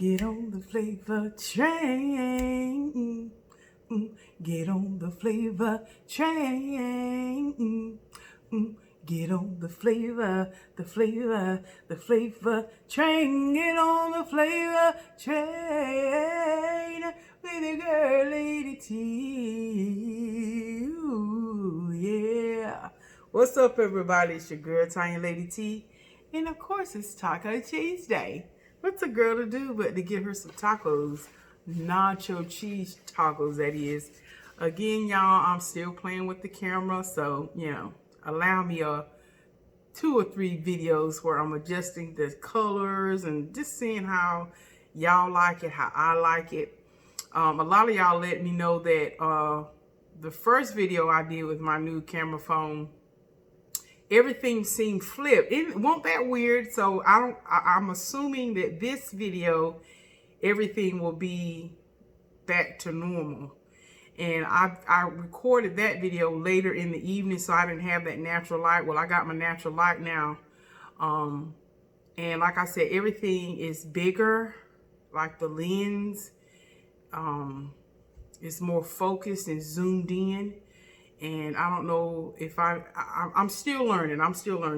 Get on the flavor train. Get on the flavor train. Get on the flavor train. Get on the flavor train with the girl Lady T. Ooh, yeah. What's up, everybody? It's your girl Tonya Lady T. And of course, it's Taco Tuesday. What's a girl to do but to get her some tacos? Nacho cheese tacos, that is. Again, y'all, I'm still playing with the camera, so, allow me 2 or 3 videos where I'm adjusting the colors and just seeing how y'all like it, how I like it. A lot of y'all let me know that the first video I did with my new camera phone, everything seemed flipped. It wasn't that weird, so I'm assuming that this video, everything will be back to normal. And I recorded that video later in the evening, so I didn't have that natural light. Well, I got my natural light now. And like I said, everything is bigger, like the lens is more focused and zoomed in. And I don't know if I'm still learning.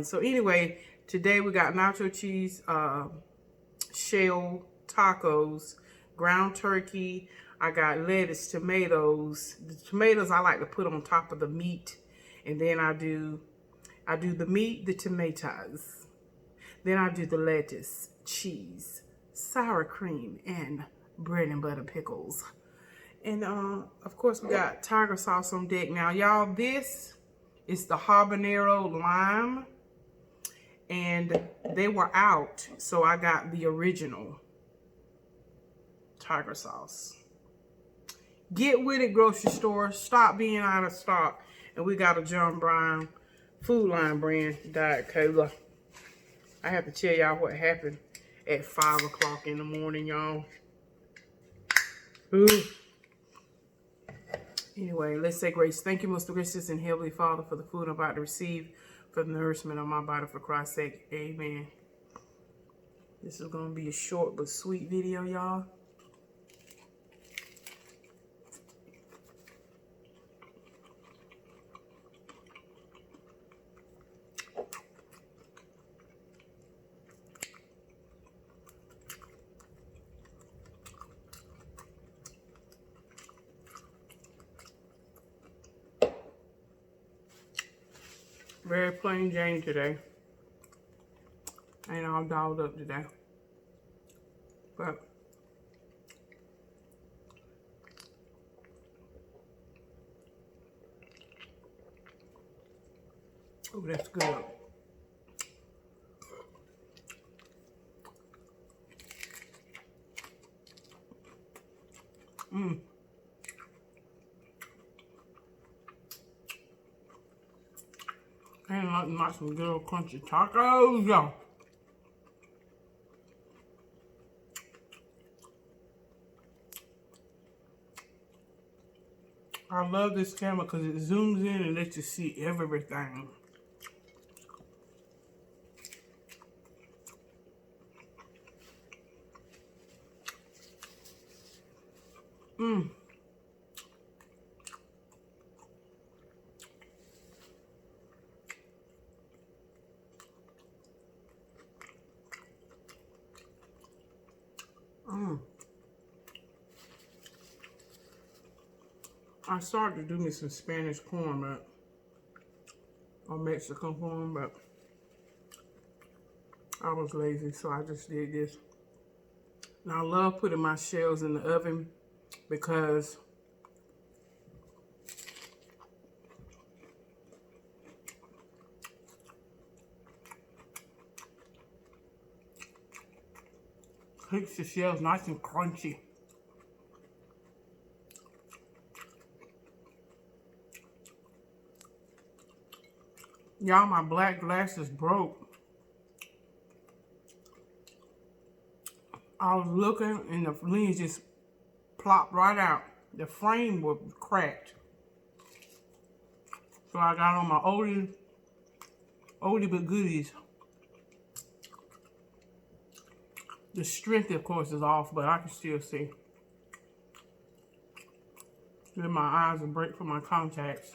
So anyway, today we got nacho cheese, shell tacos, ground turkey. I got lettuce, tomatoes. The tomatoes I like to put on top of the meat. And then I do the meat, the tomatoes. Then I do the lettuce, cheese, sour cream, and bread and butter pickles. And of course, we got tiger sauce on deck. Now, y'all, this is the habanero lime. And they were out, so I got the original tiger sauce. Get with it, grocery store. Stop being out of stock. And we got a John Brown Food Line brand Diet Cola. I have to tell y'all what happened at 5 o'clock in the morning, y'all. Ooh. Anyway, let's say grace. Thank you, most gracious and heavenly Father, for the food I'm about to receive, for the nourishment of my body, for Christ's sake. Amen. This is going to be a short but sweet video, y'all. Very plain Jane today. Ain't all dolled up today. But oh, that's good. Ain't nothing like some good old crunchy tacos, y'all. I love this camera because it zooms in and lets you see everything. I started to do me some Spanish corn, or Mexican corn, but I was lazy, so I just did this. Now, I love putting my shells in the oven because it keeps the shells nice and crunchy. Y'all, my black glasses broke. I was looking and the lens just plopped right out. The frame was cracked. So I got on my oldie but goodies. The strength, of course, is off, but I can still see. Then my eyes will break from my contacts.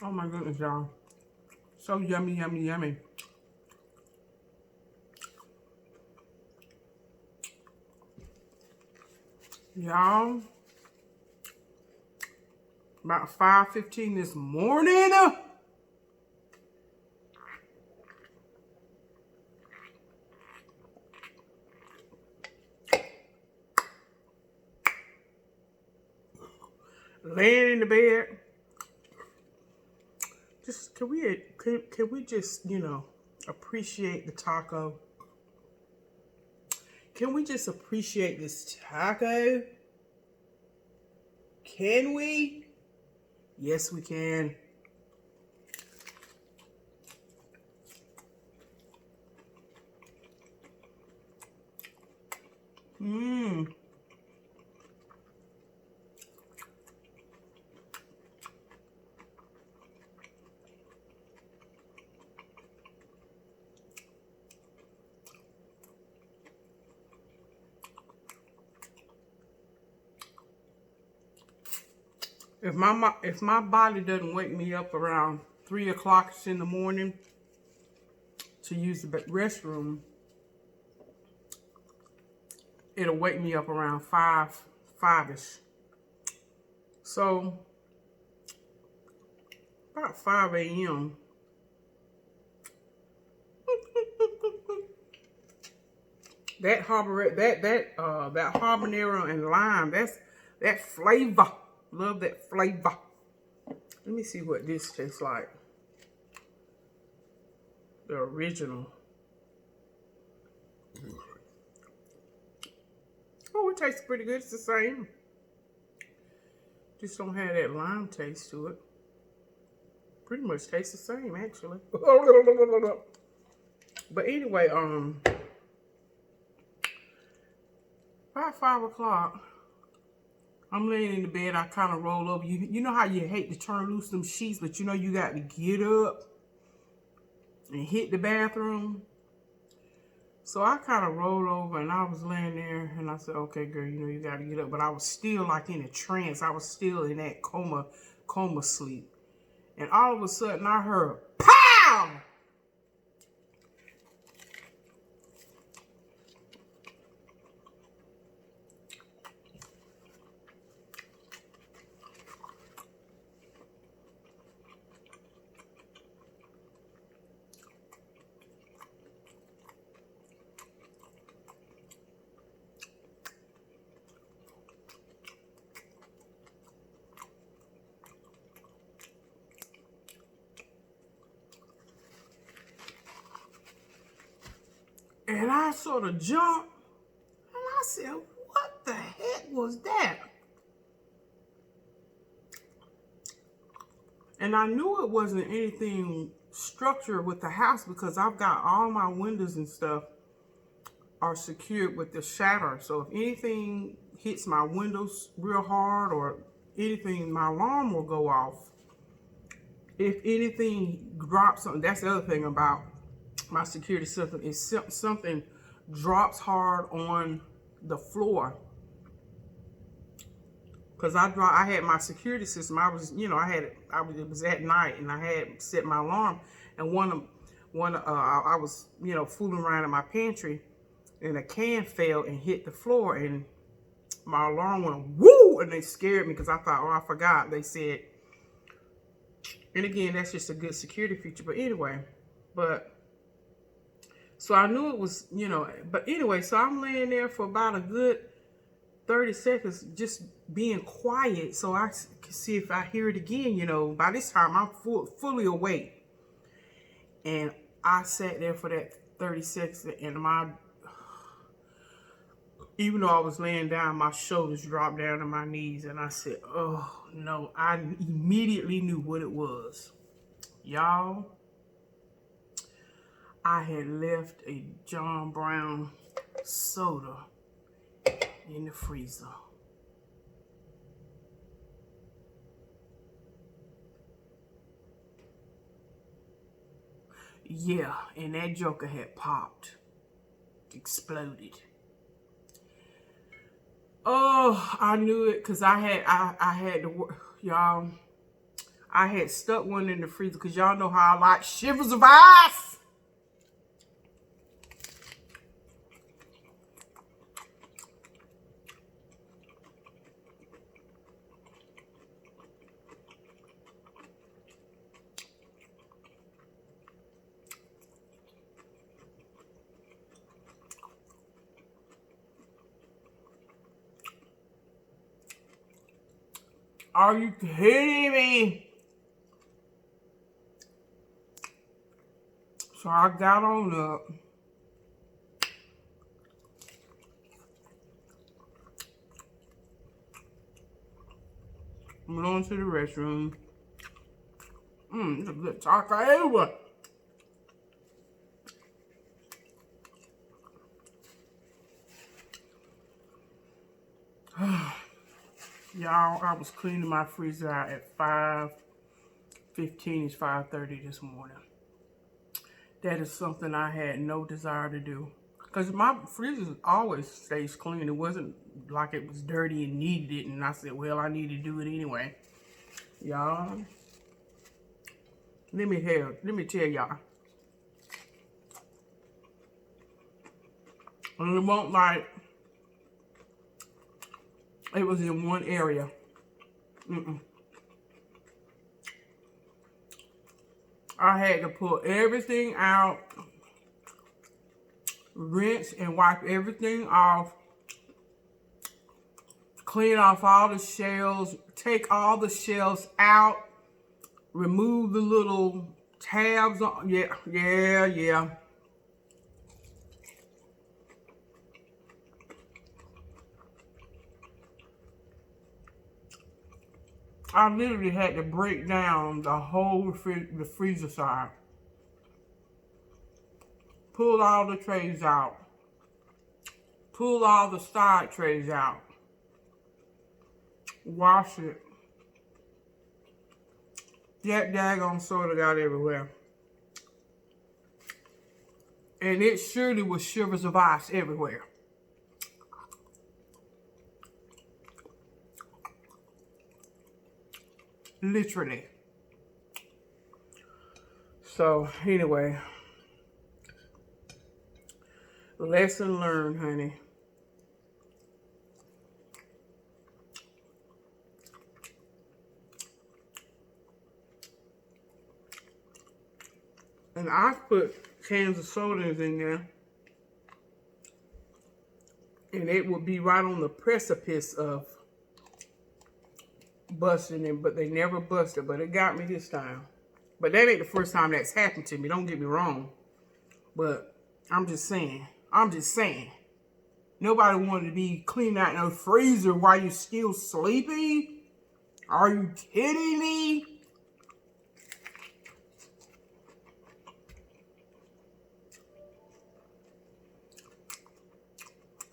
Oh my goodness, y'all. So yummy, yummy, yummy. Y'all, about 5:15 this morning. Laying in the bed. Just can we just, you know, appreciate the taco? Can we just appreciate this taco? Can we? Yes, we can. If my body doesn't wake me up around 3 o'clock in the morning to use the restroom, it'll wake me up around 5-ish. So about 5 a.m. that habanero and lime, that flavor. Love that flavor. Let me see what this tastes like. The original. Oh, it tastes pretty good. It's the same. Just don't have that lime taste to it. Pretty much tastes the same, actually. But anyway, about 5 o'clock, I'm laying in the bed. I kind of roll over. You know how you hate to turn loose them sheets, but you know you got to get up and hit the bathroom. So I kind of rolled over and I was laying there and I said, okay, girl, you know you got to get up. But I was still like in a trance. I was still in that coma sleep. And all of a sudden I heard, pow! And I sort of jumped, and I said, what the heck was that? And I knew it wasn't anything structured with the house because I've got all my windows and stuff are secured with the shatter. So if anything hits my windows real hard or anything, my alarm will go off. If anything drops something, that's the other thing about my security system, is something drops hard on the floor. Because I had my security system. I was, you know, it was at night, and I had set my alarm. And I was, you know, fooling around in my pantry, and a can fell and hit the floor, and my alarm went woo, and they scared me because I thought, oh, I forgot. They said, and again, that's just a good security feature. But anyway, so I knew it was, you know, but anyway, so I'm laying there for about a good 30 seconds, just being quiet so I can see if I hear it again. You know, by this time I'm fully awake. And I sat there for that 30 seconds, and even though I was laying down, my shoulders dropped down to my knees, and I said, oh no, I immediately knew what it was. Y'all, I had left a John Brown soda in the freezer. Yeah, and that joker had popped, exploded. Oh, I knew it because I had to, y'all, I had stuck one in the freezer because y'all know how I like shivers of ice. Are you kidding me? So I got on up. Went on to the restroom. It's a good taco. Y'all, I was cleaning my freezer out at 5:15. It's 5:30 this morning. That is something I had no desire to do. Because my freezer always stays clean. It wasn't like it was dirty and needed it. And I said, well, I need to do it anyway. Y'all, let me tell y'all. And it won't like it was in one area. I had to pull everything out, rinse and wipe everything off, clean off all the shells, take all the shells out, remove the little tabs on. Yeah. I literally had to break down the whole the freezer side. Pull all the trays out. Pull all the side trays out. Wash it. That daggone soda got everywhere. And it surely was shivers of ice everywhere. Literally. So, anyway. Lesson learned, honey. And I put cans of sodas in there. And it would be right on the precipice of busting it, but they never busted. But it got me this time. But that ain't the first time that's happened to me. Don't get me wrong. But I'm just saying. Nobody wanted to be cleaning out no freezer while you're still sleeping. Are you kidding me?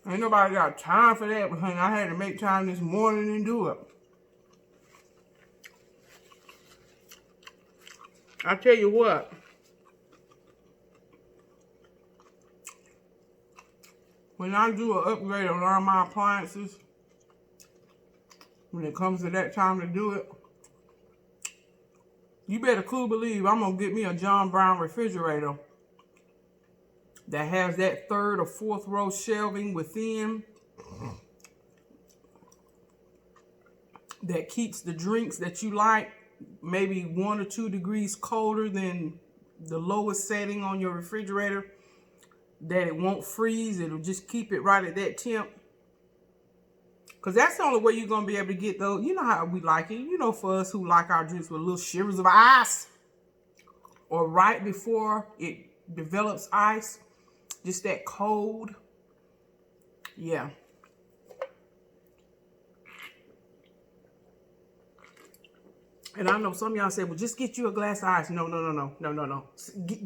Ain't nobody got time for that, but honey, I had to make time this morning and do it. I tell you what. When I do an upgrade on all my appliances, when it comes to that time to do it, you better cool believe I'm going to get me a John Brown refrigerator that has that third or fourth row shelving within that keeps the drinks that you like maybe 1 or 2 degrees colder than the lowest setting on your refrigerator, that it won't freeze. It'll just keep it right at that temp. Because that's the only way you're going to be able to get those. You know how we like it. You know, for us who like our drinks with little shivers of ice. Or right before it develops ice. Just that cold. Yeah. And I know some of y'all say, well, just get you a glass of ice. No.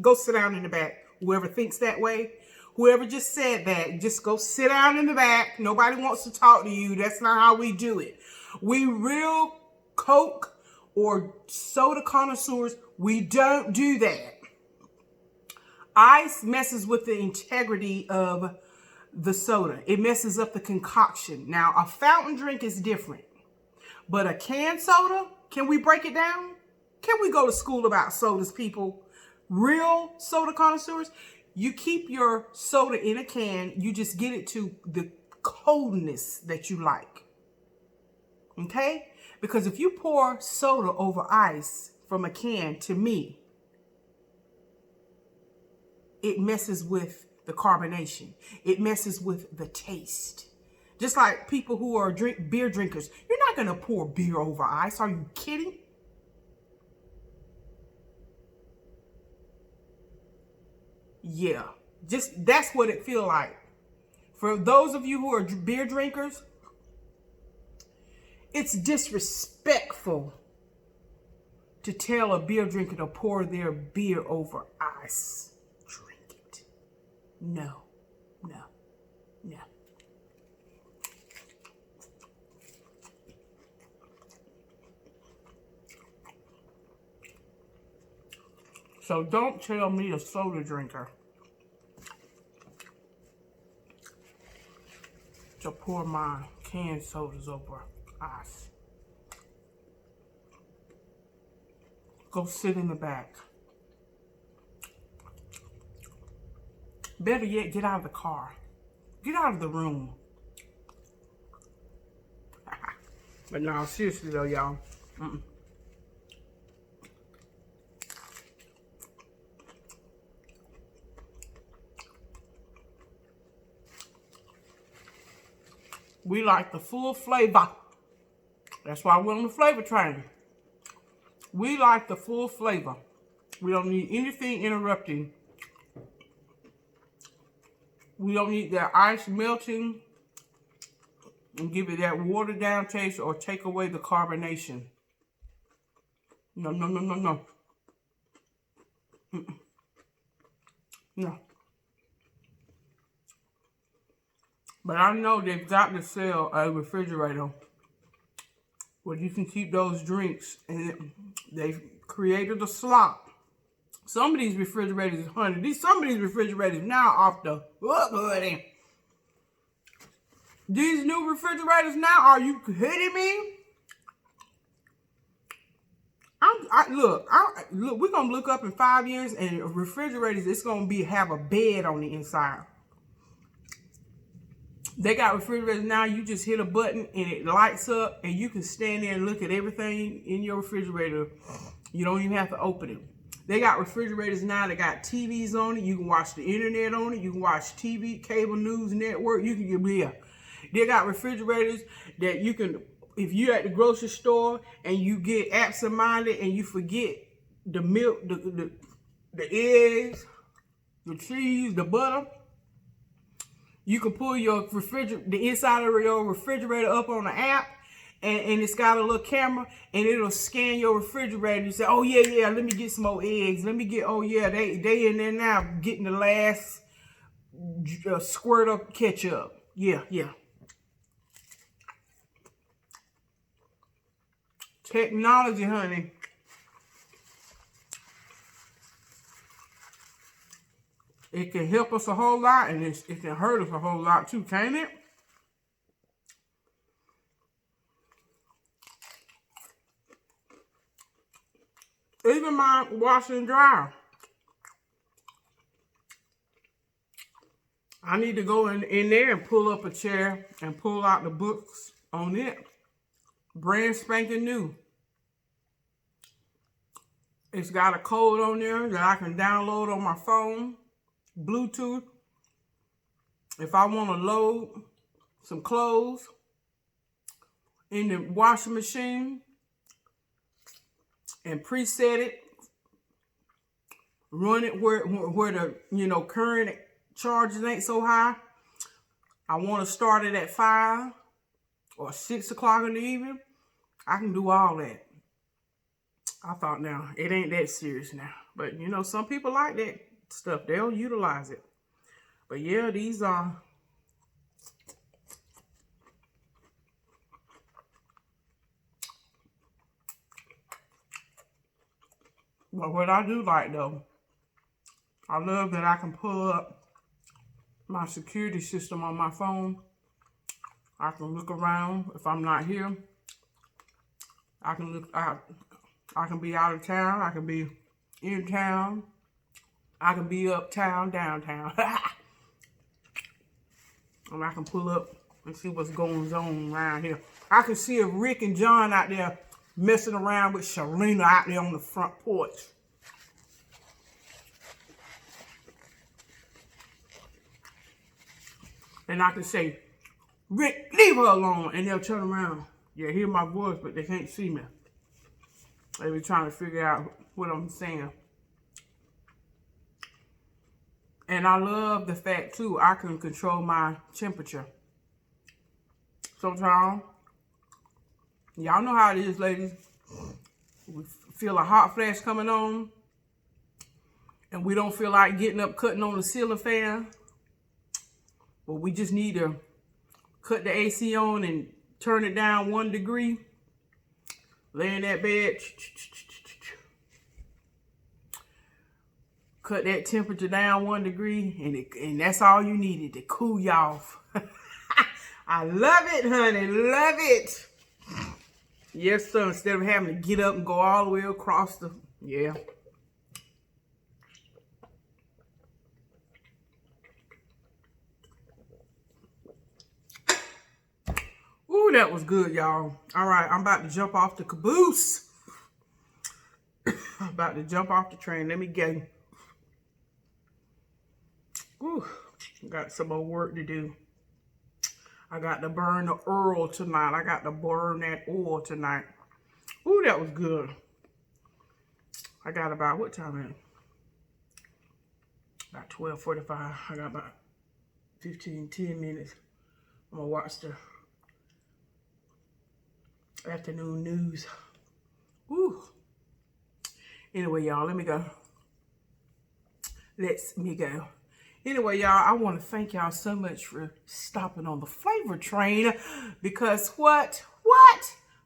Go sit down in the back. Whoever thinks that way, whoever just said that, just go sit down in the back. Nobody wants to talk to you. That's not how we do it. We real Coke or soda connoisseurs, we don't do that. Ice messes with the integrity of the soda. It messes up the concoction. Now, a fountain drink is different. But a canned soda, can we break it down? Can we go to school about sodas, people? Real soda connoisseurs, you keep your soda in a can. You just get it to the coldness that you like. Okay? Because if you pour soda over ice from a can, to me, it messes with the carbonation. It messes with the taste. Just like people who are beer drinkers. You're not going to pour beer over ice. Are you kidding? Yeah. Just that's what it feels like. For those of you who are beer drinkers, it's disrespectful to tell a beer drinker to pour their beer over ice. Drink it. No. So don't tell me, a soda drinker, to pour my canned sodas over ice. Go sit in the back. Better yet, get out of the car. Get out of the room. But no, seriously though, y'all. We like the full flavor. That's why we're on the TheFlavaTrain. We like the full flavor. We don't need anything interrupting. We don't need that ice melting and give it that watered down taste or take away the carbonation. No. No. But I know they've got to sell a refrigerator where you can keep those drinks, and they've created a slot. Some of these refrigerators, honey, some of these refrigerators now off the hook, buddy. These new refrigerators now, are you kidding me? Look, we're going to look up in 5 years, and refrigerators, it's going to have a bed on the inside. They got refrigerators now, you just hit a button and it lights up, and you can stand there and look at everything in your refrigerator. You don't even have to open it. They got refrigerators now that got TVs on it. You can watch the internet on it. You can watch TV, cable news network. You can get, yeah. They got refrigerators that you can, if you're at the grocery store and you get absent-minded and you forget the milk, the eggs, the cheese, the butter, you can pull your the inside of your refrigerator up on the app, and it's got a little camera, and it'll scan your refrigerator. You say, oh yeah, let me get some more eggs. Let me get, oh yeah, they in there now getting the last squirt of ketchup. Yeah. Technology, honey. It can help us a whole lot, and it can hurt us a whole lot too, can't it? Even my washer and dryer. I need to go in there and pull up a chair and pull out the books on it. Brand spanking new. It's got a code on there that I can download on my phone. Bluetooth. If I want to load some clothes, in the washing machine and preset it. Run it where the, you know, current charges ain't so high. I want to start it at 5 or 6 o'clock in the evening. I can do all that. I thought, now, it ain't that serious now. But, you know, some people like that stuff. They'll utilize it. But, yeah, these are... But what I do like, though, I love that I can pull up my security system on my phone. I can look around if I'm not here. I can look out. I can be out of town. I can be in town. I can be uptown, downtown. And I can pull up and see what's going on around here. I can see if Rick and John out there messing around with Sharina out there on the front porch. And I can say, Rick, leave her alone. And they'll turn around. Yeah, hear my voice, but they can't see me. They be trying to figure out what I'm saying. And I love the fact, too, I can control my temperature. Sometimes, y'all know how it is, ladies. We feel a hot flash coming on, and we don't feel like getting up, cutting on the ceiling fan. But we just need to cut the AC on and turn it down 1 degree. Lay in that bed. Cut that temperature down 1 degree. And that's all you needed to cool you off. I love it, honey. Love it. Yes, sir. Instead of having to get up and go all the way across the... Yeah. Ooh, that was good, y'all. All right, I'm about to jump off the caboose. I'm about to jump off the train. Let me get... Ooh, got some more work to do. I got to burn the oil tonight. I got to burn that oil tonight. Ooh, that was good. I got about, what time is it? About 12:45. I got about 10 minutes. I'm going to watch the afternoon news. Woo. Anyway, y'all, let me go. Let me go. Anyway, y'all, I want to thank y'all so much for stopping on the Flavor Train, because what?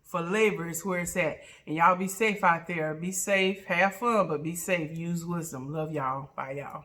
Flavor is where it's at. And y'all be safe out there. Be safe. Have fun, but be safe. Use wisdom. Love y'all. Bye, y'all.